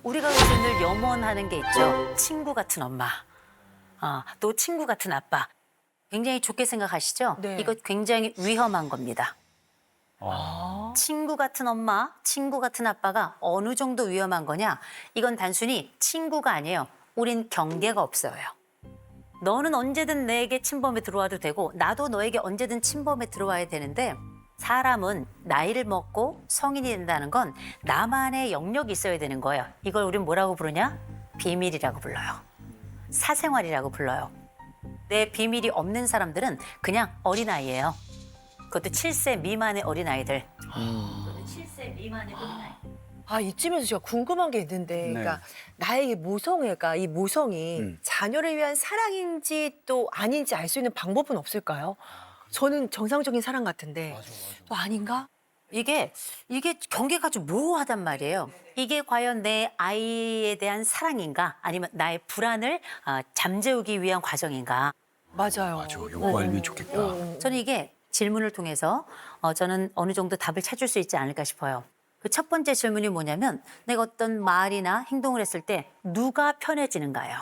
우리가 요즘 늘 염원하는 게 있죠. 친구 같은 엄마, 또 친구 같은 아빠. 굉장히 좋게 생각하시죠? 네. 이거 굉장히 위험한 겁니다. 아. 친구 같은 엄마, 친구 같은 아빠가 어느 정도 위험한 거냐? 이건 단순히 친구가 아니에요. 우린 경계가 없어요. 너는 언제든 내게 침범에 들어와도 되고 나도 너에게 언제든 침범에 들어와야 되는데 사람은 나이를 먹고 성인이 된다는 건 나만의 영역이 있어야 되는 거예요. 이걸 우린 뭐라고 부르냐? 비밀이라고 불러요. 사생활이라고 불러요. 내 비밀이 없는 사람들은 그냥 어린아이예요. 그것도 7세 미만의 어린아이들. 7세 미만의 어린아이. 아, 이쯤에서 제가 궁금한 게 있는데, 네. 그러니까 나에게 모성애가 이 모성이 자녀를 위한 사랑인지 또 아닌지 알 수 있는 방법은 없을까요? 저는 정상적인 사랑 같은데, 또 아닌가? 이게 경계가 좀 모호하단 말이에요. 이게 과연 내 아이에 대한 사랑인가 아니면 나의 불안을 잠재우기 위한 과정인가. 맞아요. 맞아, 요거 알면 좋겠다. 저는 이게 질문을 통해서 저는 어느 정도 답을 찾을 수 있지 않을까 싶어요. 그 첫 번째 질문이 뭐냐면 내가 어떤 말이나 행동을 했을 때 누가 편해지는가요?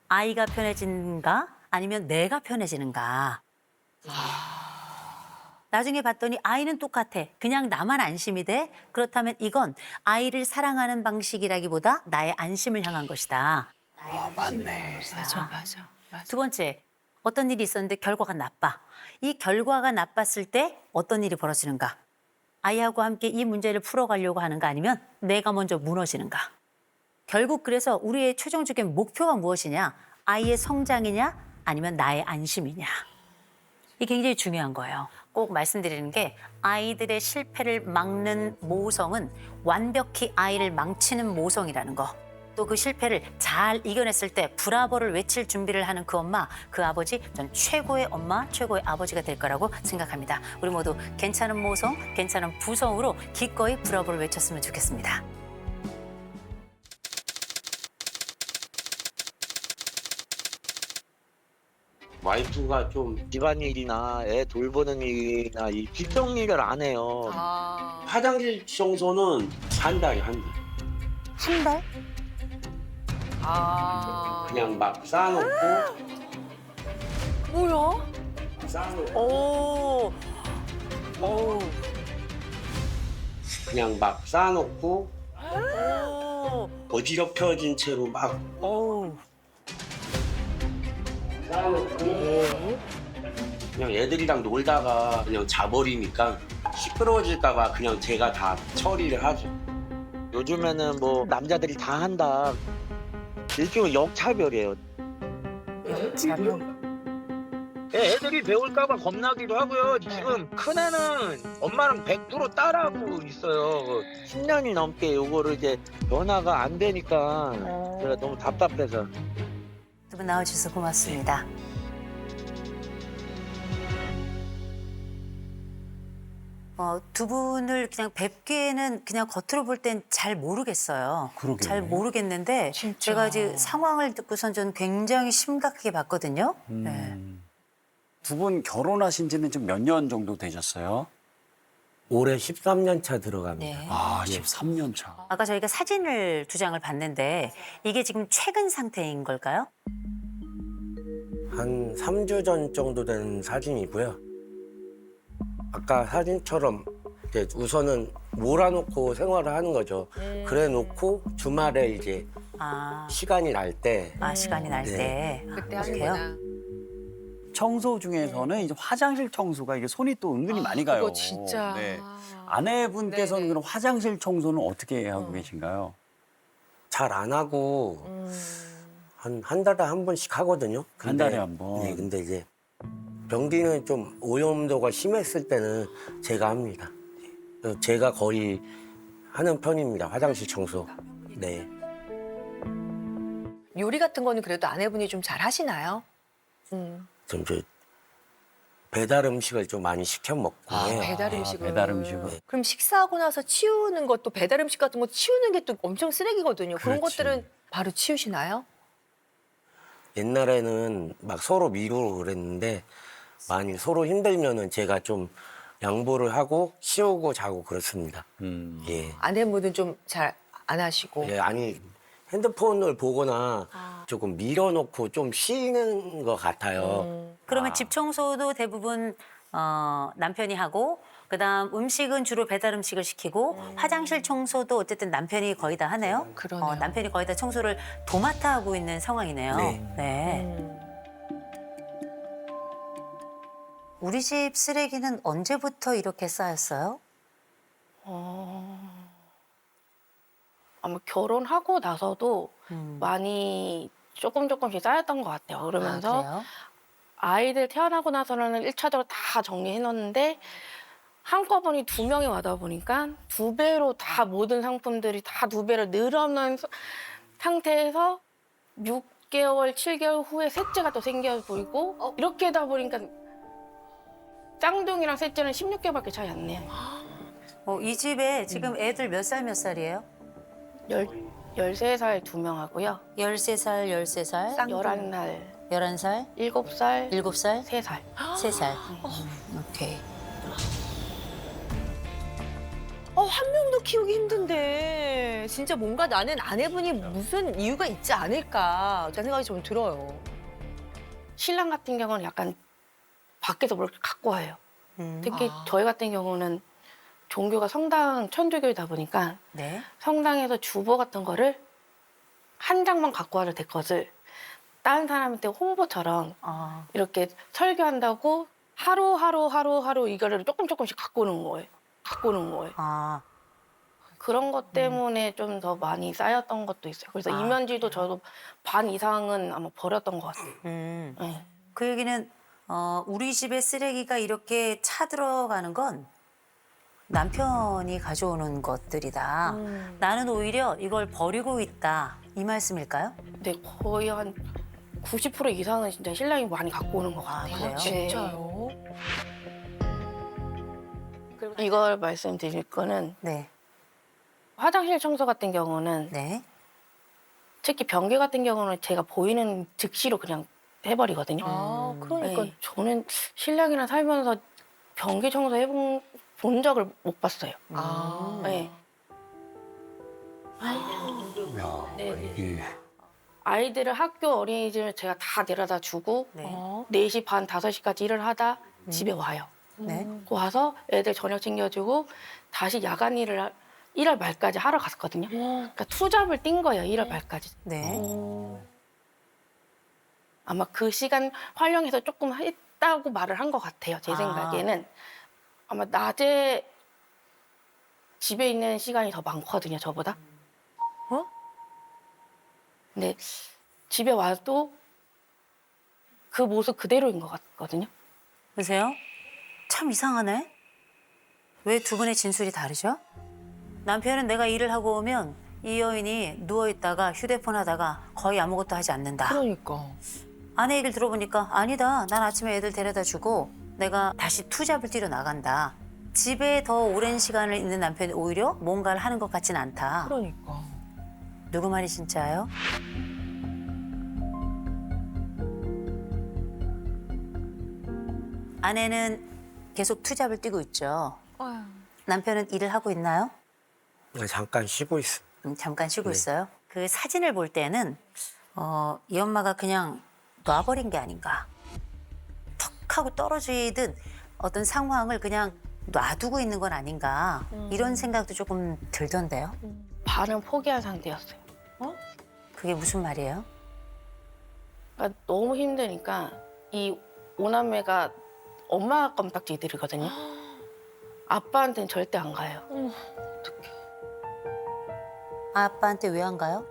아이가 편해지는가 아니면 내가 편해지는가? 나중에 봤더니 아이는 똑같아. 그냥 나만 안심이 돼? 그렇다면 이건 아이를 사랑하는 방식이라기보다 나의 안심을 향한 것이다. 맞네. 맞아. 두 번째, 어떤 일이 있었는데 결과가 나빠. 이 결과가 나빴을 때 어떤 일이 벌어지는가? 아이하고 함께 이 문제를 풀어가려고 하는가 아니면 내가 먼저 무너지는가? 결국 그래서 우리의 최종적인 목표가 무엇이냐? 아이의 성장이냐 아니면 나의 안심이냐? 이게 굉장히 중요한 거예요. 꼭 말씀드리는 게 아이들의 실패를 막는 모성은 완벽히 아이를 망치는 모성이라는 거. 또 그 실패를 잘 이겨냈을 때 브라보를 외칠 준비를 하는 그 엄마, 그 아버지, 전 최고의 엄마, 최고의 아버지가 될 거라고 생각합니다. 우리 모두 괜찮은 모성, 괜찮은 부성으로 기꺼이 브라보를 외쳤으면 좋겠습니다. 와이프가 좀 집안일이나 애 돌보는 일이나 이 뒷정리를 안 해요. 아. 화장실 청소는 한 달에 한 달. 한 달? 아. 그냥 막 쌓아놓고 뭐야? 쌓아놓고 오. 오. 그냥 막 쌓아놓고 오. 어지럽혀진 채로 막 오. 쌓아놓고 그냥 애들이랑 놀다가 그냥 자버리니까 시끄러워질까봐 그냥 제가 다 처리를 하죠. 요즘에는 뭐 남자들이 다 한다. 일종의 역차별이에요. 애들이 배울까봐 겁나기도 하고요. 지금 큰애는 엄마랑 100% 따라하고 있어요. 10년이 넘게 요거를 이제 변화가 안 되니까 제가 너무 답답해서. 두 분 나와주셔서 고맙습니다. 두 분을 그냥 뵙기에는 그냥 겉으로 볼 땐 잘 모르겠어요. 그러게. 잘 모르겠는데 진짜. 제가 이제 상황을 듣고선 저는 굉장히 심각하게 봤거든요. 네. 두 분 결혼하신 지는 지금 몇 년 정도 되셨어요? 올해 13년 차 들어갑니다. 네. 아, 13년 차. 아까 저희가 사진을 두 장을 봤는데 이게 지금 최근 상태인 걸까요? 한 3주 전 정도 된 사진이고요. 아까 사진처럼 이제 우선은 몰아놓고 생활을 하는 거죠. 그래 놓고 주말에 이제 아, 시간이 날 때 시간이 날 때. 그때 아, 그래요? 하는구나. 청소 중에서는 이제 화장실 청소가 이게 손이 또 은근히 많이 가요. 그거 진짜. 네. 아내분께서는 네네. 그럼 화장실 청소는 어떻게 하고 계신가요? 잘 안 하고 한 달에 한 번씩 하거든요. 한 달에 한 번. 네, 근데 이제 변기는 좀 오염도가 심했을 때는 제가 합니다. 그래서 제가 거의 하는 편입니다. 화장실 청소. 네. 요리 같은 거는 그래도 아내분이 좀 잘 하시나요? 좀 저 배달 음식을 좀 많이 시켜 먹고 해요. 배달 음식을. 배달 음식을. 그럼 식사하고 나서 치우는 것도 배달 음식 같은 거 치우는 게 또 엄청 쓰레기거든요. 그런 그렇지. 것들은 바로 치우시나요? 옛날에는 막 서로 미루고 그랬는데 많이 서로 힘들면은 제가 좀 양보를 하고 치우고 자고 그렇습니다. 예. 아내분은 좀 잘 안 하시고. 예, 아니 핸드폰을 보거나 조금 밀어놓고 좀 쉬는 것 같아요. 그러면 집 청소도 대부분 남편이 하고 그다음 음식은 주로 배달 음식을 시키고 화장실 청소도 어쨌든 남편이 거의 다 하네요. 그러네요. 남편이 거의 다 청소를 도맡아 하고 있는 상황이네요. 네. 네. 우리 집 쓰레기는 언제부터 이렇게 쌓였어요? 아마 결혼하고 나서도 많이 조금씩 쌓였던 것 같아요. 그러면서 그래요? 아이들 태어나고 나서는 1차적으로 다 정리해 놓는데 한꺼번에 2명이 와다 보니까 2배로 다 모든 상품들이 다 2배로 늘어난 상태에서 6개월, 7개월 후에 셋째가 또 생겨 보이고 이렇게 하다 보니까 쌍둥이랑 셋째는 16개월밖에 차이 안 나요. 이 집에 지금 애들 몇 살 몇 살이에요? 13살 2명 하고요. 13살, 13살, 11살, 11살, 7살, 7살, 3살. 3살. 오케이. 한 명도 키우기 힘든데 진짜 뭔가 나는 아내분이 무슨 이유가 있지 않을까 라는 생각이 좀 들어요. 신랑 같은 경우는 약간 밖에서 뭘 갖고 와요. 특히 저희 같은 경우는 종교가 성당 천주교이다 보니까 네. 성당에서 주보 같은 거를 한 장만 갖고 와도 될 것을 다른 사람한테 홍보처럼 이렇게 설교한다고 하루 이거를 조금씩 갖고 오는 거예요. 그런 것 때문에 좀 더 많이 쌓였던 것도 있어요. 그래서 이면지도 저도 반 이상은 아마 버렸던 것 같아요. 네. 그 얘기는 우리 집에 쓰레기가 이렇게 차들어가는 건 남편이 가져오는 것들이다. 나는 오히려 이걸 버리고 있다. 이 말씀일까요? 근데 거의 한 90% 이상은 진짜 신랑이 많이 갖고 오는 것 같아요. 그래요? 네. 진짜요? 이걸 말씀드릴 거는 네. 화장실 청소 같은 경우는 네. 특히 변기 같은 경우는 제가 보이는 즉시로 그냥 해버리거든요. 그러니까 네, 저는 신랑이랑 살면서 변기 청소 본 적을 못 봤어요. 네. 이게 아이들을 학교 어린이집을 제가 다 데려다 주고 네. 4시 반, 5시까지 일을 하다 집에 와요. 네. 와서 애들 저녁 챙겨주고 다시 야간 일을 1월 말까지 하러 갔었거든요. 그러니까 투잡을 뛴 거예요, 1월 말까지. 네. 아마 그 시간 활용해서 조금 했다고 말을 한 것 같아요. 제 생각에는. 아마 낮에 집에 있는 시간이 더 많거든요, 저보다. 근데 집에 와도 그 모습 그대로인 것 같거든요. 보세요. 참 이상하네. 왜 두 분의 진술이 다르죠? 남편은 내가 일을 하고 오면 이 여인이 누워있다가 휴대폰 하다가 거의 아무것도 하지 않는다. 그러니까. 아내 얘기를 들어보니까 아니다. 난 아침에 애들 데려다 주고 내가 다시 투잡을 뛰러 나간다. 집에 더 오랜 시간을 있는 남편이 오히려 뭔가를 하는 것 같진 않다. 그러니까. 누구 말이 진짜예요? 아내는 계속 투잡을 뛰고 있죠. 남편은 일을 하고 있나요? 잠깐 쉬고 있어. 잠깐 쉬고 네. 있어요. 그 사진을 볼 때는 이 엄마가 그냥 놔버린 게 아닌가. 턱 하고 떨어지듯 어떤 상황을 그냥 놔두고 있는 건 아닌가. 이런 생각도 조금 들던데요. 반은 포기한 상태였어요. 그게 무슨 말이에요? 그러니까 너무 힘드니까 이 오남매가 엄마 껌딱지들이거든요. 아빠한테는 절대 안 가요. 아빠한테 왜 안 가요?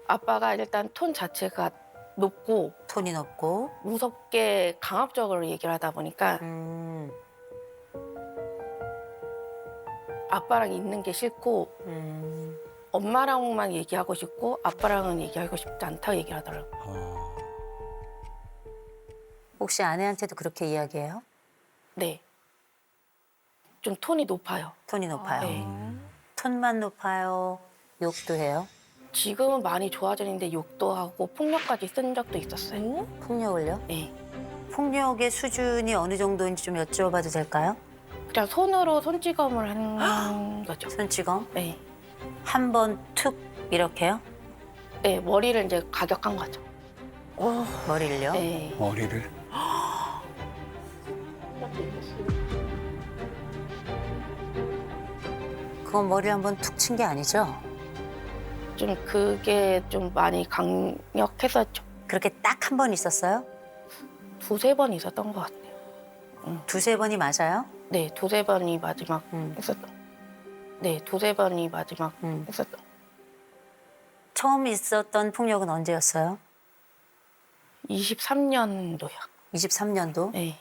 아빠가 일단 톤 자체가 높고 톤이 높고. 무섭게 강압적으로 얘기를 하다 보니까 아빠랑 있는 게 싫고 엄마랑만 얘기하고 싶고 아빠랑은 얘기하고 싶지 않다고 얘기를 하더라고요. 혹시 아내한테도 그렇게 이야기해요? 네. 좀 톤이 높아요. 톤이 높아요. 네. 톤만 높아요. 욕도 해요. 지금은 많이 좋아졌는데 욕도 하고 폭력까지 쓴 적도 있었어요. 폭력을요? 네. 폭력의 수준이 어느 정도인지 좀 여쭤봐도 될까요? 그냥 손으로 손찌검을 하는 거죠. 손찌검? 네. 한 번 툭 이렇게요? 네, 머리를 이제 가격한 거죠. 머리를요? 네. 머리를. 그건 머리를 한 번 툭 친 게 아니죠? 좀 그게 좀 많이 강력했었죠. 그렇게 딱 한 번 있었어요? 두세 번 있었던 것 같아요. 두세 번이 맞아요? 네, 두세 번이 마지막 했었던. 네, 두세 번이 마지막 했었던. 처음 있었던 폭력은 언제였어요? 23년도요. 23년도? 네,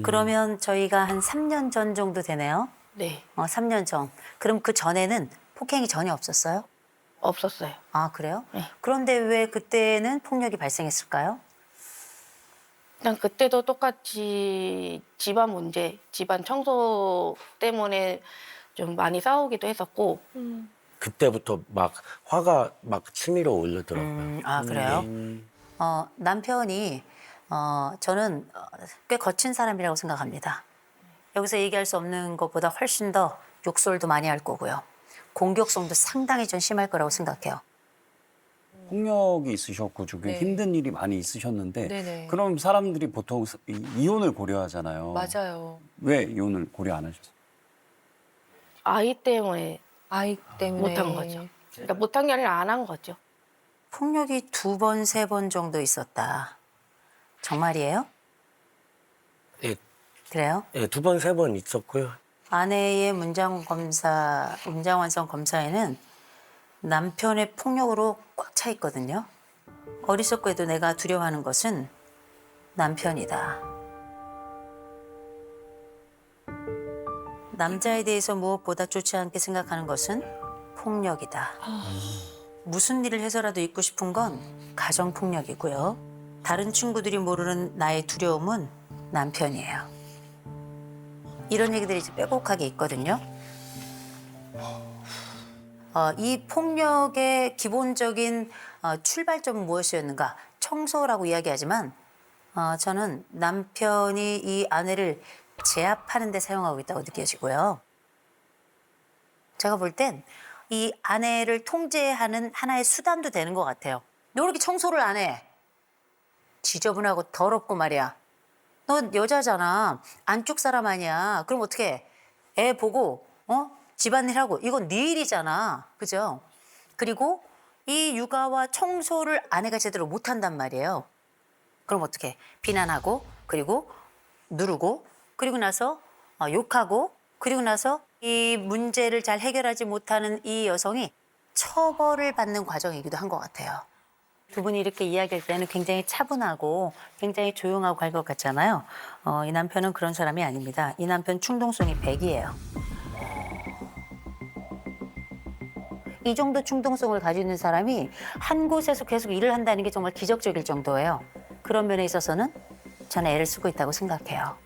그러면 저희가 한 3년 전 정도 되네요? 네, 3년 전. 그럼 그 전에는 폭행이 전혀 없었어요? 없었어요. 아, 그래요? 네. 그런데 왜 그때는 폭력이 발생했을까요? 일단 그때도 똑같이 집안 문제, 집안 청소 때문에 좀 많이 싸우기도 했었고, 그때부터 막 화가 막 치밀어 오르더라고요. 아, 그래요? 남편이 저는 꽤 거친 사람이라고 생각합니다. 여기서 얘기할 수 없는 것보다 훨씬 더 욕설도 많이 할 거고요. 공격성도 상당히 좀 심할 거라고 생각해요. 폭력이 있으셨고 좀 네. 힘든 일이 많이 있으셨는데 네네. 그럼 사람들이 보통 이혼을 고려하잖아요. 맞아요. 왜 이혼을 고려 안 하셨어요? 아이 때문에 아이 때문에. 못한 거죠. 그러니까 못한 게 아니라 안 한 거죠. 폭력이 2번, 3번 정도 있었다. 정말이에요? 예, 그래요? 예, 2번, 3번 있었고요. 아내의 문장 완성 검사에는 남편의 폭력으로 꽉 차 있거든요. 어리석게도 내가 두려워하는 것은 남편이다. 남자에 대해서 무엇보다 좋지 않게 생각하는 것은 폭력이다. 무슨 일을 해서라도 잊고 싶은 건 가정폭력이고요. 다른 친구들이 모르는 나의 두려움은 남편이에요. 이런 얘기들이 이제 빼곡하게 있거든요. 이 폭력의 기본적인 출발점은 무엇이었는가? 청소라고 이야기하지만 저는 남편이 이 아내를 제압하는 데 사용하고 있다고 느껴지고요. 제가 볼 땐 이 아내를 통제하는 하나의 수단도 되는 것 같아요. 너 이렇게 청소를 안 해? 지저분하고 더럽고 말이야. 너 여자잖아. 안쪽 사람 아니야. 그럼 어떻게 애 보고 집안일 하고 이건 네 일이잖아. 그죠? 그리고 이 육아와 청소를 아내가 제대로 못한단 말이에요. 그럼 어떻게 비난하고 그리고 누르고 그리고 나서 욕하고 그리고 나서 이 문제를 잘 해결하지 못하는 이 여성이 처벌을 받는 과정이기도 한 것 같아요. 두 분이 이렇게 이야기할 때는 굉장히 차분하고 굉장히 조용하고 할 것 같잖아요. 이 남편은 그런 사람이 아닙니다. 이 남편 충동성이 100이에요. 이 정도 충동성을 가지고 있는 사람이 한 곳에서 계속 일을 한다는 게 정말 기적적일 정도예요. 그런 면에 있어서는 저는 애를 쓰고 있다고 생각해요.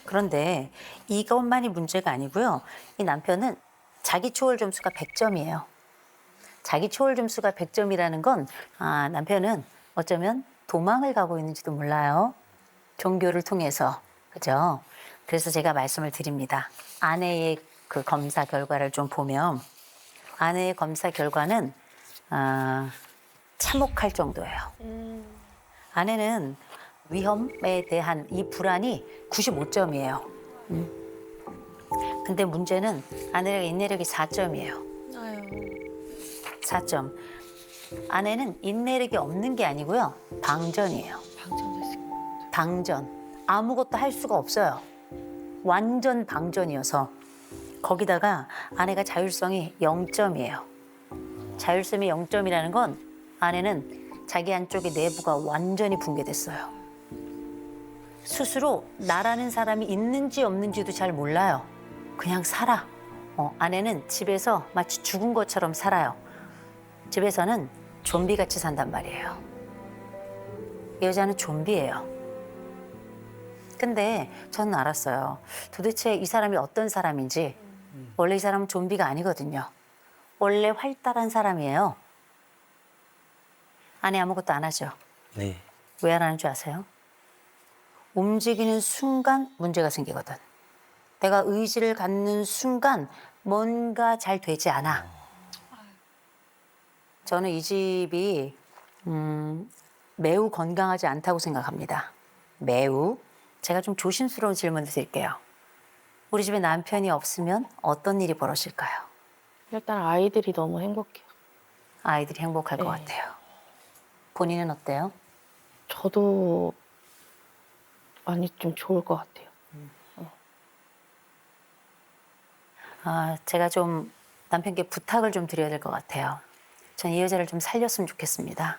그런데 이것만이 문제가 아니고요. 이 남편은 자기 초월 점수가 100점이에요. 자기 초월 점수가 100점이라는 건 남편은 어쩌면 도망을 가고 있는지도 몰라요. 종교를 통해서. 그죠? 그래서 제가 말씀을 드립니다. 아내의 그 검사 결과를 좀 보면 아내의 검사 결과는 참혹할 정도예요. 아내는 위험에 대한 이 불안이 95점이에요. 근데 문제는 아내의 인내력이 4점이에요. 4점. 아내는 인내력이 없는 게 아니고요. 방전이에요. 방전. 아무것도 할 수가 없어요. 완전 방전이어서. 거기다가 아내가 자율성이 0점이에요. 자율성이 0점이라는 건 아내는 자기 안쪽의 내부가 완전히 붕괴됐어요. 스스로 나라는 사람이 있는지 없는지도 잘 몰라요. 그냥 살아. 아내는 집에서 마치 죽은 것처럼 살아요. 집에서는 좀비같이 산단 말이에요. 이 여자는 좀비예요. 근데 저는 알았어요. 도대체 이 사람이 어떤 사람인지. 원래 이 사람은 좀비가 아니거든요. 원래 활달한 사람이에요. 아내 아무것도 안 하죠. 네. 왜 안 하는 줄 아세요? 움직이는 순간 문제가 생기거든. 내가 의지를 갖는 순간 뭔가 잘 되지 않아. 저는 이 집이 매우 건강하지 않다고 생각합니다. 매우. 제가 좀 조심스러운 질문을 드릴게요. 우리 집에 남편이 없으면 어떤 일이 벌어질까요? 일단 아이들이 너무 행복해요. 아이들이 행복할 것 네. 같아요. 본인은 어때요? 저도 많이 좀 좋을 것 같아요. 제가 좀 남편께 부탁을 좀 드려야 될 것 같아요. 전 이 여자를 좀 살렸으면 좋겠습니다.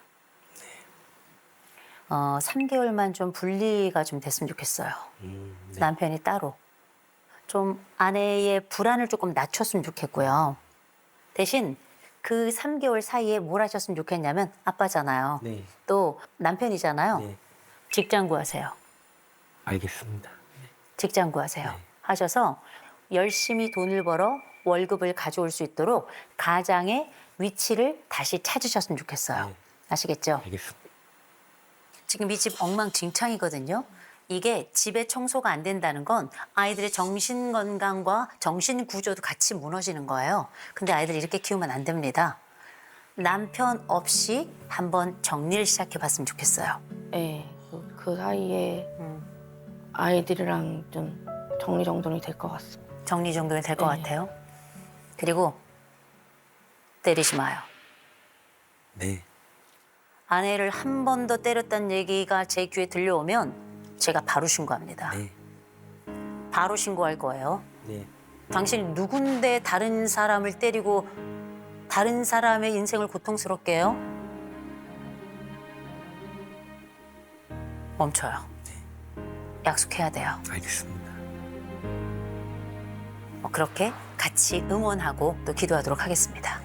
3개월만 좀 분리가 좀 됐으면 좋겠어요. 네. 남편이 따로. 좀 아내의 불안을 조금 낮췄으면 좋겠고요. 대신 그 3개월 사이에 뭘 하셨으면 좋겠냐면 아빠잖아요. 네. 또 남편이잖아요. 네. 직장 구하세요. 알겠습니다. 직장 구하세요. 네. 하셔서 열심히 돈을 벌어 월급을 가져올 수 있도록 가장의 위치를 다시 찾으셨으면 좋겠어요. 네. 아시겠죠? 알겠습니다. 지금 이 집 엉망진창이거든요. 이게 집에 청소가 안 된다는 건 아이들의 정신 건강과 정신 구조도 같이 무너지는 거예요. 근데 아이들 이렇게 키우면 안 됩니다. 남편 없이 한번 정리를 시작해 봤으면 좋겠어요. 네, 그 사이에 아이들이랑 좀 정리정돈이 될 것 같습니다. 정리정돈이 될 것 네. 같아요. 그리고 때리지 마요. 네. 아내를 한 번 더 때렸다는 얘기가 제 귀에 들려오면 제가 바로 신고합니다. 네. 바로 신고할 거예요. 네. 당신이 누군데 다른 사람을 때리고 다른 사람의 인생을 고통스럽게 해요? 멈춰요. 약속해야 돼요. 알겠습니다. 그렇게 같이 응원하고 또 기도하도록 하겠습니다.